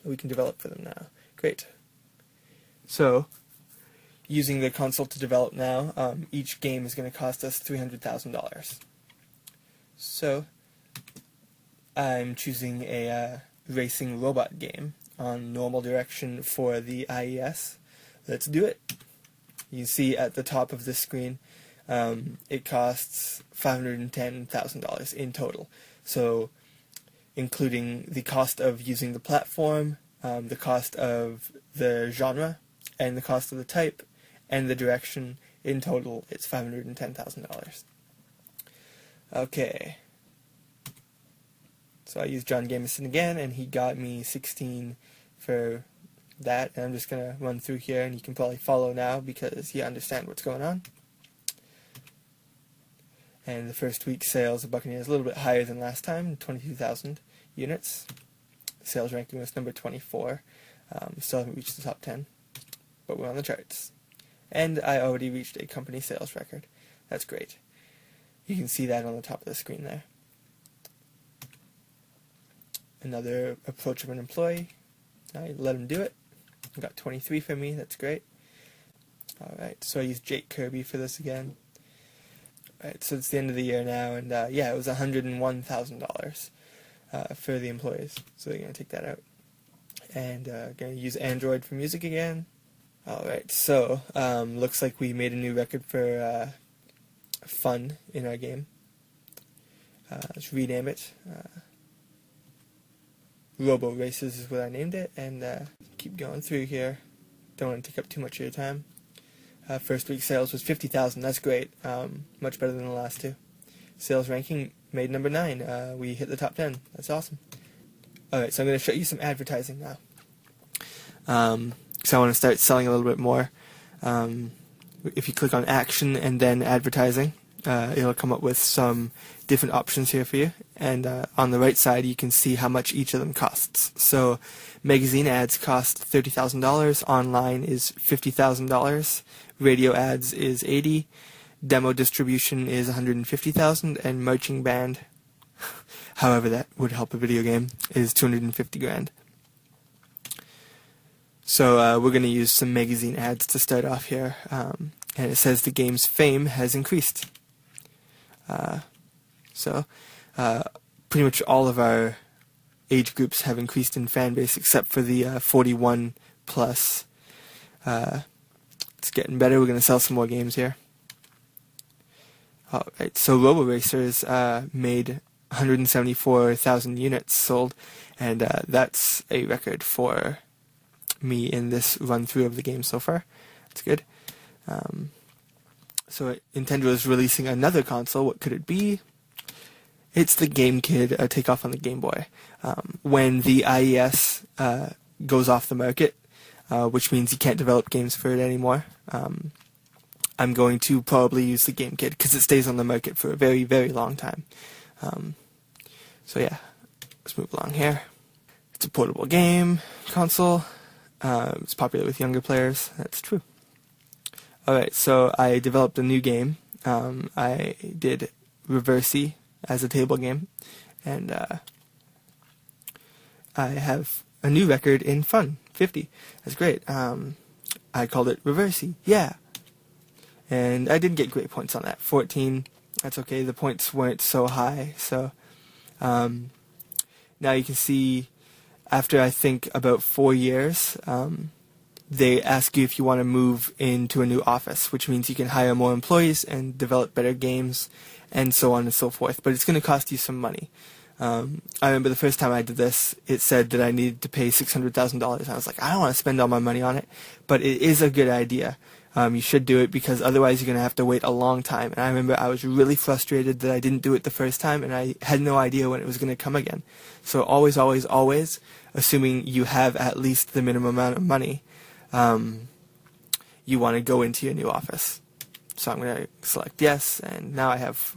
we can develop for them now. Great. So, using the console to develop now, each game is going to cost us $300,000. So, I'm choosing a racing robot game on normal direction for the IES. Let's do it. You see at the top of this screen, it costs $510,000 in total. So, including the cost of using the platform, the cost of the genre, and the cost of the type, and the direction, in total, it's $510,000. Okay. So I used John Gamison again, and he got me 16 for that, and I'm just going to run through here, and you can probably follow now because you understand what's going on. And the first week's sales of Buccaneers a little bit higher than last time, 22,000 units. Sales ranking was number 24. Still haven't reached the top 10, but we're on the charts. And I already reached a company sales record. That's great. You can see that on the top of the screen there. Another approach of an employee. I let him do it. I got 23 for me. That's great. Alright, so I used Jake Kirby for this again. Alright, so it's the end of the year now, and yeah, it was $101,000 for the employees. So they're going to take that out. And going to use Android for music again. Alright, so looks like we made a new record for fun in our game. Let's rename it. Robo Races is what I named it, and keep going through here. Don't want to take up too much of your time. First week sales was 50,000. That's great. Much better than the last two. Sales ranking made number 9. We hit the top 10. That's awesome. Alright, so I'm going to show you some advertising now. So I want to start selling a little bit more. If you click on Action and then Advertising, it'll come up with some different options here for you, and on the right side you can see how much each of them costs. So magazine ads cost $30,000, online is $50,000, radio ads is $80,000, demo distribution is $150,000, and marching band, however that would help a video game, is $250,000. So we're going to use some magazine ads to start off here, and it says the game's fame has increased. So pretty much all of our age groups have increased in fan base except for the 41 plus. It's getting better. We're going to sell some more games here. Alright, so Robo Racers made 174,000 units sold, and that's a record for me in this run through of the game so far. That's good. So Nintendo is releasing another console. What could it be? It's the Game Kid, a takeoff on the Game Boy. When the IES goes off the market, which means you can't develop games for it anymore, I'm going to probably use the Game Kid because it stays on the market for a very, very long time. So yeah, let's move along here. It's a portable game console. It's popular with younger players. That's true. Alright, so I developed a new game. I did Reversey as a table game, and I have a new record in fun, 50. That's great. I called it Reversey, yeah. And I did get great points on that, 14. That's okay, the points weren't so high. So now you can see, after I think about 4 years, they ask you if you want to move into a new office, which means you can hire more employees and develop better games, and so on and so forth. But it's going to cost you some money. I remember the first time I did this, it said that I needed to pay $600,000. I was like, I don't want to spend all my money on it, but it is a good idea. You should do it because otherwise you're going to have to wait a long time. And I remember I was really frustrated that I didn't do it the first time, and I had no idea when it was going to come again. So always, always, always, assuming you have at least the minimum amount of money, you want to go into your new office. So I'm going to select yes, and now I have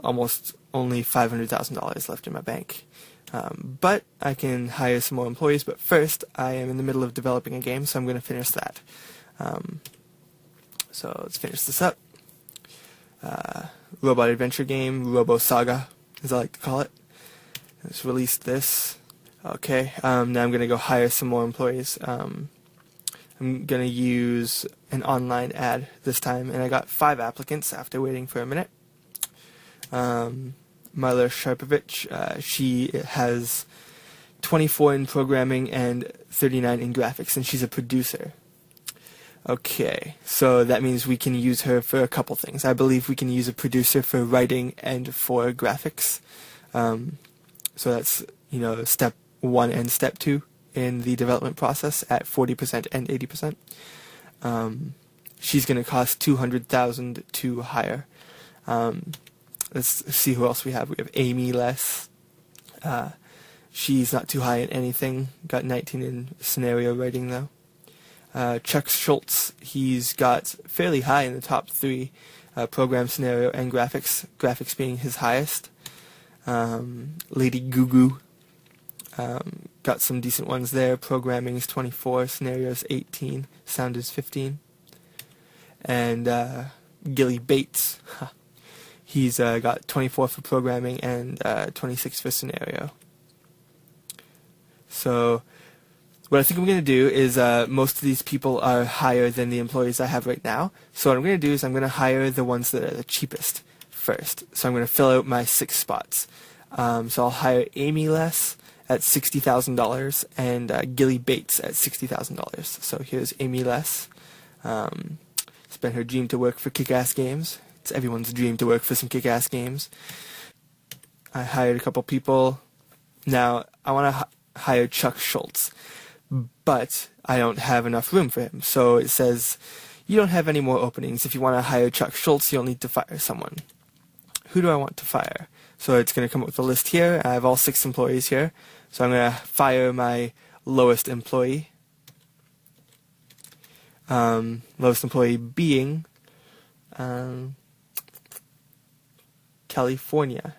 almost only $500,000 left in my bank. But I can hire some more employees, but first I am in the middle of developing a game, so I'm going to finish that. So let's finish this up. Robot adventure game, Robo Saga, as I like to call it. Let's release this. Okay, now I'm going to go hire some more employees. I'm going to use an online ad this time, and I got 5 applicants after waiting for a minute. Marla Sharpovich, she has 24 in programming and 39 in graphics, and she's a producer. Okay, so that means we can use her for a couple things. I believe we can use a producer for writing and for graphics. So that's, step 1 and step 2 in the development process at 40% and 80%. She's going to cost $200,000 to hire. Let's see who else we have. We have Amy Less. She's not too high in anything. Got 19 in scenario writing though. Chuck Schultz, he's got fairly high in the top 3, program, scenario, and graphics being his highest. Lady Goo got some decent ones there. Programming is 24, scenarios 18, sound is 15. And Gilly Bates, he's got 24 for programming and 26 for scenario. So what I think I'm going to do is most of these people are higher than the employees I have right now. So what I'm going to do is I'm going to hire the ones that are the cheapest first. So I'm going to fill out my 6 spots. So I'll hire Amy Less at $60,000 and Gilly Bates at $60,000. So here's Amy Less. It's been her dream to work for Kick-Ass Games. It's everyone's dream to work for some Kick-Ass Games. I hired a couple people. Now I want to hire Chuck Schultz, but I don't have enough room for him. So it says, you don't have any more openings. If you want to hire Chuck Schultz, you'll need to fire someone. Who do I want to fire? So it's going to come up with a list here. I have all 6 employees here. So I'm going to fire my lowest employee. Lowest employee being California.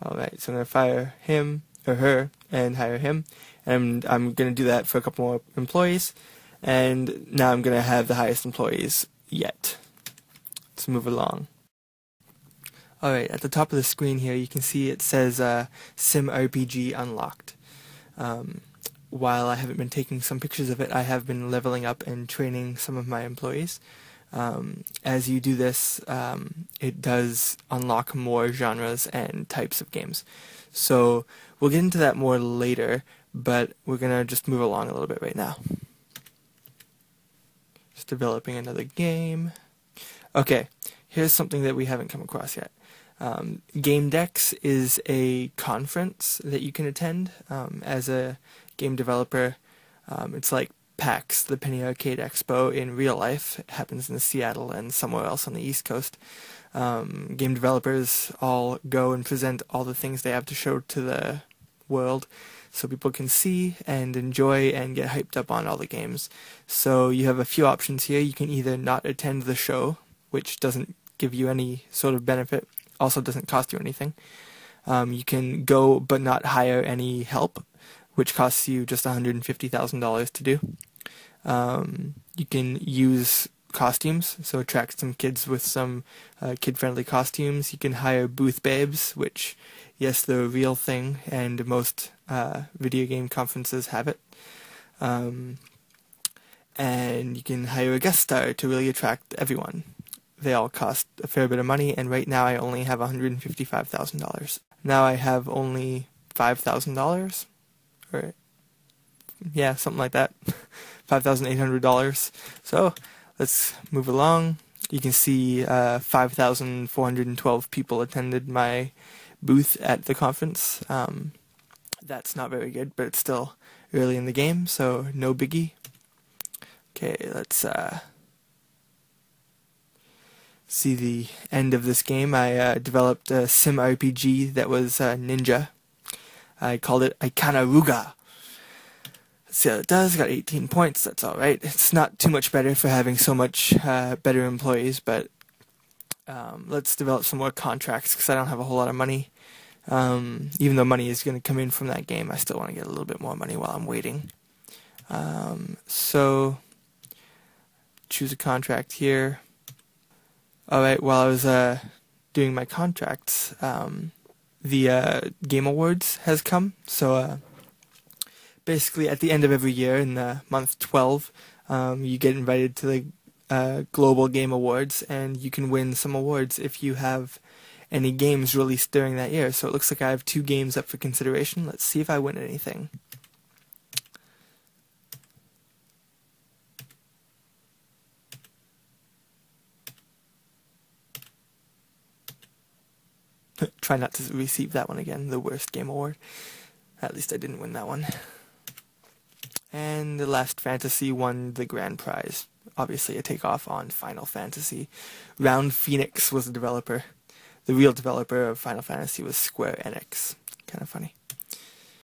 Alright, so I'm going to fire him or her and hire him. And I'm going to do that for a couple more employees. And now I'm going to have the highest employees yet. Let's move along. Alright, at the top of the screen here you can see it says Sim RPG Unlocked. While I haven't been taking some pictures of it, I have been leveling up and training some of my employees. As you do this, it does unlock more genres and types of games. So we'll get into that more later, but we're going to just move along a little bit right now. Just developing another game. Okay, here's something that we haven't come across yet. Game Dex is a conference that you can attend as a game developer. It's like PAX, the Penny Arcade Expo in real life. It happens in Seattle and somewhere else on the East Coast. Game developers all go and present all the things they have to show to the world so people can see and enjoy and get hyped up on all the games. So you have a few options here. You can either not attend the show, which doesn't give you any sort of benefit, also doesn't cost you anything. You can go but not hire any help, which costs you just $150,000 to do. You can use costumes, so attract some kids with some kid-friendly costumes. You can hire booth babes, which, yes, they're a real thing, and most video game conferences have it. And you can hire a guest star to really attract everyone. They all cost a fair bit of money, and right now I only have $155,000. Now I have only $5,000, or yeah, something like that, $5,800. So let's move along. You can see 5,412 people attended my booth at the conference. That's not very good, but it's still early in the game, so no biggie. Okay, let's see the end of this game. I developed a sim RPG that was ninja. I called it Ikanaruga. Let's see how it does. Got 18 points. That's alright. It's not too much better for having so much better employees, but let's develop some more contracts because I don't have a whole lot of money. Even though money is going to come in from that game, I still want to get a little bit more money while I'm waiting. So choose a contract here. Alright, while I was doing my contracts, the Game Awards has come. So basically, at the end of every year, in the month 12, you get invited to the Global Game Awards, and you can win some awards if you have any games released during that year. So it looks like I have 2 games up for consideration. Let's see if I win anything. Try not to receive that one again, the worst game award. At least I didn't win that one. And the Last Fantasy won the grand prize. Obviously a takeoff on Final Fantasy. Round Phoenix was the developer. The real developer of Final Fantasy was Square Enix. Kind of funny.